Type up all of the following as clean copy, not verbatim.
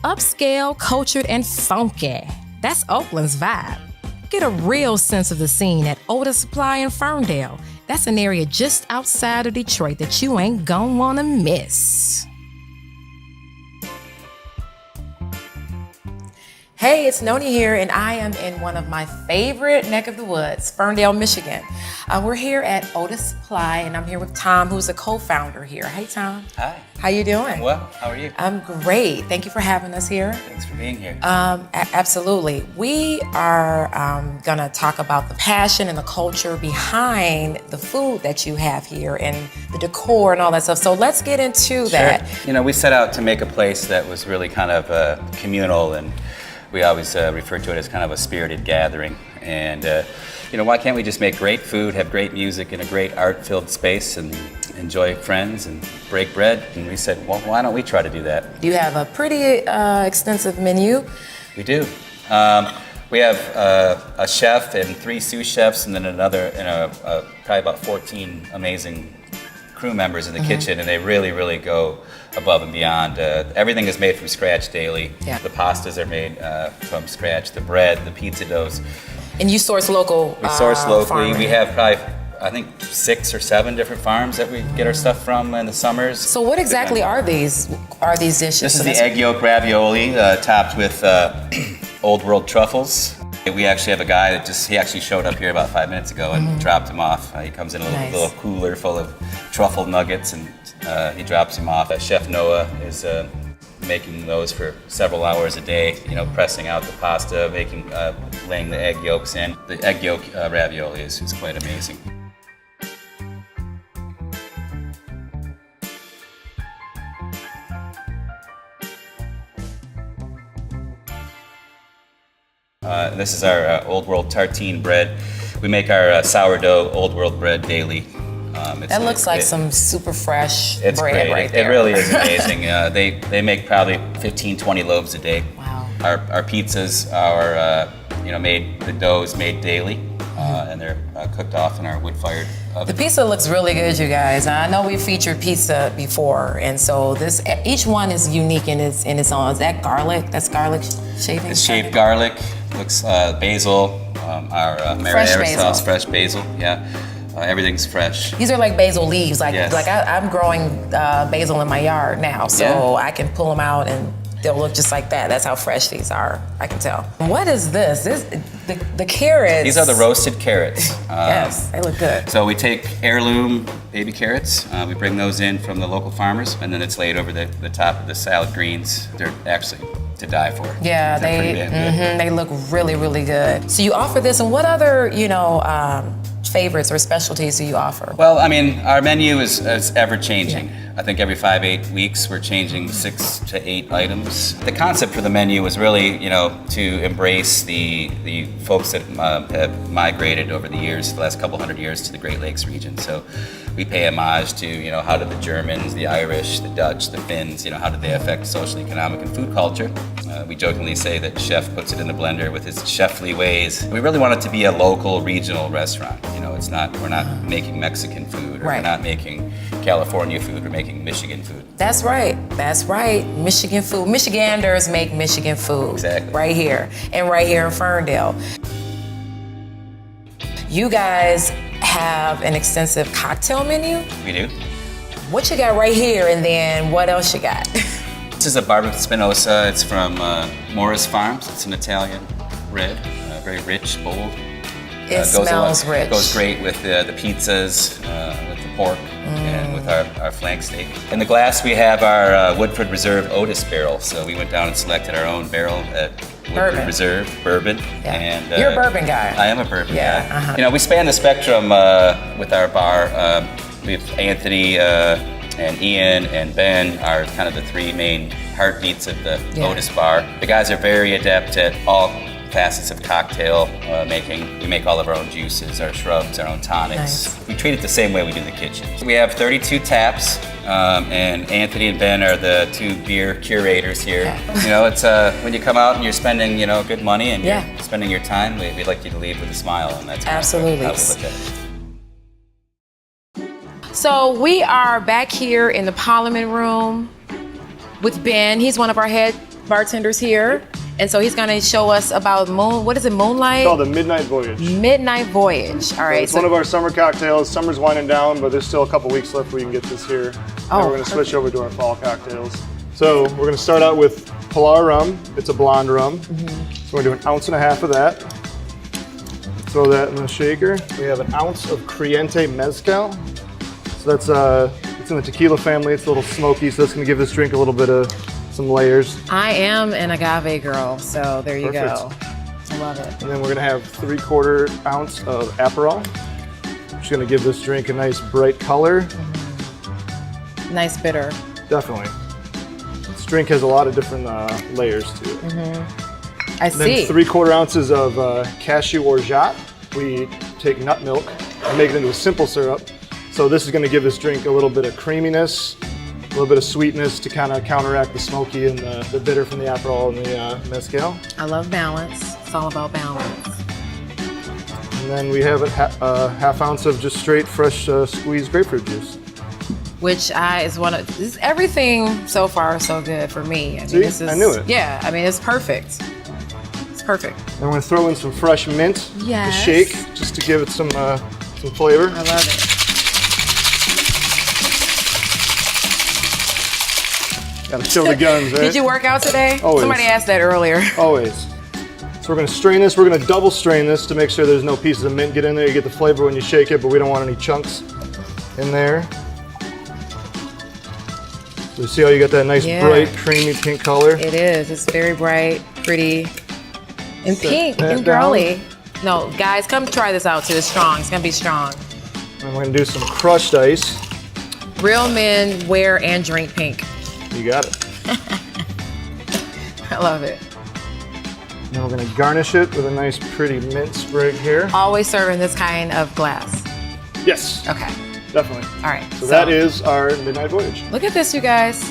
upscale, cultured, and funky. That's Oakland's vibe. Get a real sense of the scene at Otus Supply in Ferndale. That's an area just outside of Detroit that you ain't gonna wanna miss. Hey, it's Noni here, and I am in one of my favorite neck of the woods, Ferndale, Michigan. We're here at Otus Supply, and I'm here with Tom, who's a co-founder here. Hey, Tom. Hi. How you doing? I'm well. How are you? I'm great. Thank you for having us here. Thanks for being here. Absolutely. We are gonna talk about the passion and the culture behind the food that you have here and the decor and all that stuff. So let's get into that. You know, we set out to make a place that was really kind of communal, and we always refer to it as kind of a spirited gathering. And you know, why can't we just make great food, have great music, in a great art-filled space, and enjoy friends and break bread? And we said, well, why don't we try to do that? You have a pretty extensive menu. We do. We have a chef and 3 sous chefs, and then another, probably about 14 amazing crew members in the kitchen, and they really go above and beyond. Everything is made from scratch daily. Yeah. The pastas are made from scratch, the bread, the pizza doughs. And you source local. We source locally. Farming. We have probably, I think, 6 or 7 different farms that we get our stuff from in the summers. So what exactly are these dishes? This is the egg yolk ravioli topped with old world truffles. We actually have a guy that he actually showed up here about 5 minutes ago and dropped him off. He comes in a little cooler full of truffle nuggets, and he drops him off. Chef Noah is making those for several hours a day, you know, pressing out the pasta, laying the egg yolks in. The egg yolk ravioli is quite amazing. This is our Old World tartine bread. We make our sourdough Old World bread daily. That looks like some super fresh bread great. right there. It really is amazing. They make probably 15, 20 loaves a day. Wow. Our pizzas are the dough is made daily, and they're cooked off in our wood-fired oven. The pizza looks really good, you guys. I know we featured pizza before, and so each one is unique in its own. Is that garlic? That's garlic shaving? It's shaved garlic. Looks basil. Our marinara sauce, fresh basil. Yeah. Everything's fresh. These are like basil leaves. Yes. I'm growing basil in my yard now, so I can pull them out and they'll look just like that. That's how fresh these are, I can tell. What is this? The carrots. These are the roasted carrots. Yes, they look good. So we take heirloom baby carrots, we bring those in from the local farmers, and then it's laid over the top of the salad greens. They're actually to die for. Yeah, they look really good. So you offer this, and what other, favorites or specialties do you offer? Well, I mean, our menu is ever changing. Yeah. I think every 5-8 weeks we're changing 6 to 8 items. The concept for the menu was really, to embrace the folks that have migrated over the years, the last couple hundred years, to the Great Lakes region. So we pay homage to, how did the Germans, the Irish, the Dutch, the Finns, how did they affect social, economic, and food culture? We jokingly say that chef puts it in the blender with his chefly ways. We really want it to be a local, regional restaurant. We're not making Mexican food, or we're not making California food, we're making Michigan food. That's right. Michigan food. Michiganders make Michigan food. Exactly. Right here, and right here in Ferndale. You guys have an extensive cocktail menu? We do. What you got right here, and then what else you got? This is a Barba Spinosa. It's from Morris Farms. It's an Italian red, very rich, bold. It smells rich. Goes great with the pizzas, with the pork, and with our flank steak. In the glass, we have our Woodford Reserve Otis barrel. So we went down and selected our own barrel at Woodford Reserve bourbon. Yeah. And you're a bourbon guy. I am a bourbon guy. We span the spectrum with our bar. We have Anthony and Ian and Ben are kind of the 3 main heartbeats of the Otis bar. The guys are very adept at all facets of cocktail making. We make all of our own juices, our shrubs, our own tonics. Nice. We treat it the same way we do the kitchen. We have 32 taps, and Anthony and Ben are the 2 beer curators here. It's when you come out and you're spending, good money and you're spending your time, we'd like you to leave with a smile, and that's absolutely how we look at it. So we are back here in the Parliament Room with Ben. He's one of our head bartenders here. And so he's gonna show us about what is it, Moonlight? It's called the Midnight Voyage. Midnight Voyage, all right. It's one of our summer cocktails. Summer's winding down, but there's still a couple weeks left where you can get this here. And we're gonna switch over to our fall cocktails. So we're gonna start out with Pilar rum. It's a blonde rum. So we're gonna do 1.5 ounces of that. Throw that in the shaker. We have 1 ounce of Criente Mezcal. So that's it's in the tequila family. It's a little smoky, so that's gonna give this drink a little bit of some layers. I am an agave girl, so there you go. I love it. And then we're gonna have 3/4 ounce of Aperol, which is gonna give this drink a nice bright color. Nice bitter. Definitely. This drink has a lot of different layers to it. I see. Then 3/4 ounces of cashew orgeat. We take nut milk and make it into a simple syrup. So this is gonna give this drink a little bit of creaminess, a little bit of sweetness to kind of counteract the smoky and the bitter from the Aperol and the Mezcal. I love balance. It's all about balance. And then we have a 1/2 ounce of just straight fresh squeezed grapefruit juice. Which everything so far so good for me. I mean, I knew it. Yeah, I mean, it's perfect. It's perfect. And we're gonna throw in some fresh mint to shake, just to give it some flavor. I love it. Gotta show the guns, right? Did you work out today? Always. Somebody asked that earlier. Always. So we're gonna strain this. We're gonna double strain this to make sure there's no pieces of mint get in there. You get the flavor when you shake it, but we don't want any chunks in there. So you see how you got that nice bright, creamy pink color? It is. It's very bright, pretty, and pink that and girly. No, guys, come try this out too. It's strong. It's gonna be strong. And we're gonna do some crushed ice. Real men wear and drink pink. You got it. I love it. Now we're gonna garnish it with a nice pretty mint sprig here. Always serving this kind of glass. Yes. Okay. Definitely. All right. So that is our Midnight Voyage. Look at this, you guys.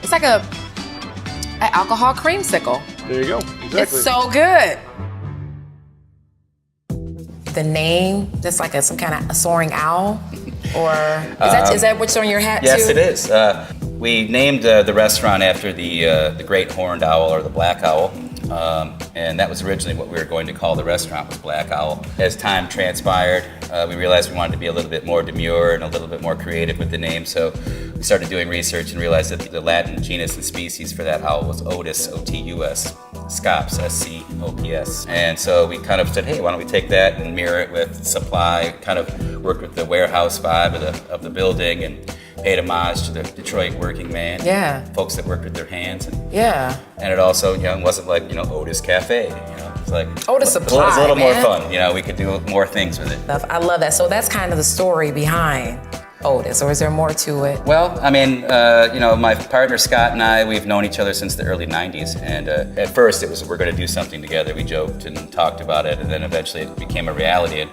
It's like an alcohol creamsicle. There you go. Exactly. It's so good. The name, that's like some kind of a soaring owl, or is that what's on your hat too? Yes, it is. We named the restaurant after the great horned owl, or the black owl. And that was originally what we were going to call the restaurant, was Black Owl. As time transpired, we realized we wanted to be a little bit more demure and a little bit more creative with the name, so we started doing research and realized that the Latin genus and species for that owl was Otus, O-T-U-S, Scops, S-C-O-P-S. And so we kind of said, hey, why don't we take that and mirror it with Supply, kind of worked with the warehouse vibe of the building and paid homage to the Detroit working man. Yeah. Folks that worked with their hands. And it also, wasn't like, Otus Cafe. It's like Otus Supply. It's a little more fun. We could do more things with it. I love that. So that's kind of the story behind Otus, or is there more to it? Well, I mean, my partner Scott and I, we've known each other since the early 90s. And at first it was, we're going to do something together. We joked and talked about it, and then eventually it became a reality.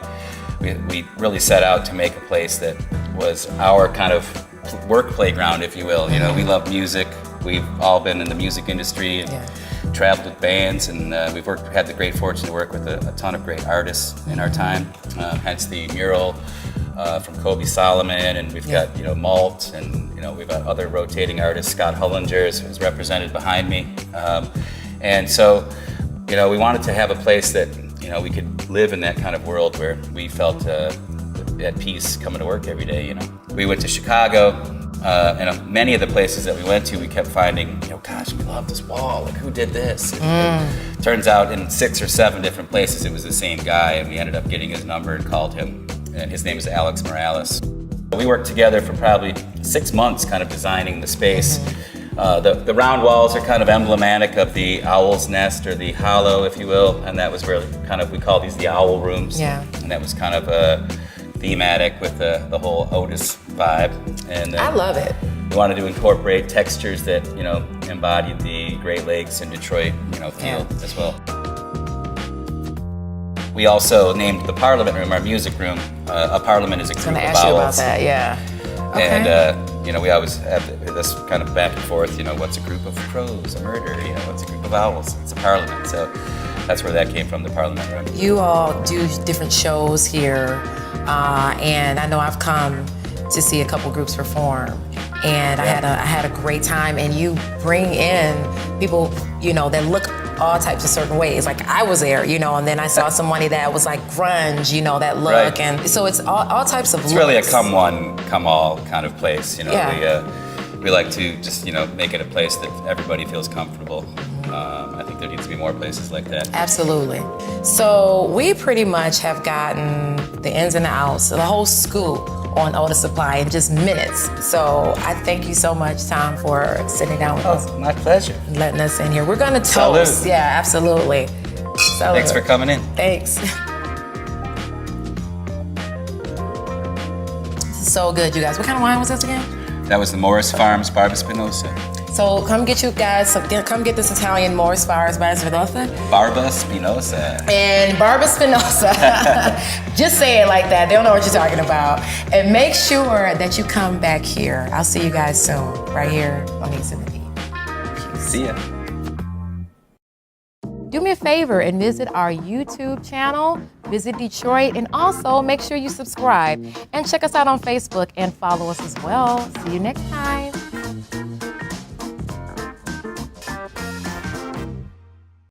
And we really set out to make a place that was our kind of work playground, if you will. We love music. We've all been in the music industry and traveled with bands, and we've had the great fortune to work with a ton of great artists in our time. Hence the mural from Kobe Solomon, and we've got Malt, and we've got other rotating artists. Scott Hullinger is represented behind me, and so we wanted to have a place that we could live in that kind of world where we felt at peace coming to work every day. We went to Chicago, and many of the places that we went to, we kept finding, gosh, we love this wall. Like, who did this? And turns out in 6 or 7 different places, it was the same guy, and we ended up getting his number and called him. And his name is Alex Morales. We worked together for probably 6 months, kind of designing the space. The round walls are kind of emblematic of the owl's nest, or the hollow, if you will, and that was really kind of, we call these the owl rooms. Yeah. And that was kind of thematic with the whole Otus vibe. And I love it. We wanted to incorporate textures that embodied the Great Lakes and Detroit feel as well. We also named the Parliament Room our music room. A parliament is a group of owls. I was going to ask you about that, yeah. Okay. And we always have this kind of back and forth. What's a group of crows? A murder. What's a group of owls? It's a parliament. So that's where that came from, the Parliament Room. You all do different shows here, and I know I've come to see a couple groups perform, and I had a great time. And you bring in people, that look all types of certain ways. Like I was there, and then I saw somebody that was like grunge, that look, Right. and so it's all types of It's looks. really a come one, come all kind of place. We like to just make it a place that everybody feels comfortable. I think there needs to be more places like that. Absolutely. So we pretty much have gotten the ins and the outs, the whole scoop on Otus Supply in just minutes. So I thank you so much, Tom, for sitting down with us. Oh, my pleasure. And letting us in here. We're gonna toast. Salud. Yeah, absolutely. Salud. Thanks for coming in. Thanks. This is so good, you guys. What kind of wine was this again? That was the Morris Farms Barba Spinosa. So come get you guys, come get this Italian Morris Farms Barba Spinosa. Barba Spinosa. And Barba Spinosa. Just say it like that. They don't know what you're talking about. And make sure that you come back here. I'll see you guys soon, right here on Eats and the Beat. See ya. Do me a favor and visit our YouTube channel, visit Detroit, and also make sure you subscribe. And check us out on Facebook and follow us as well. See you next time.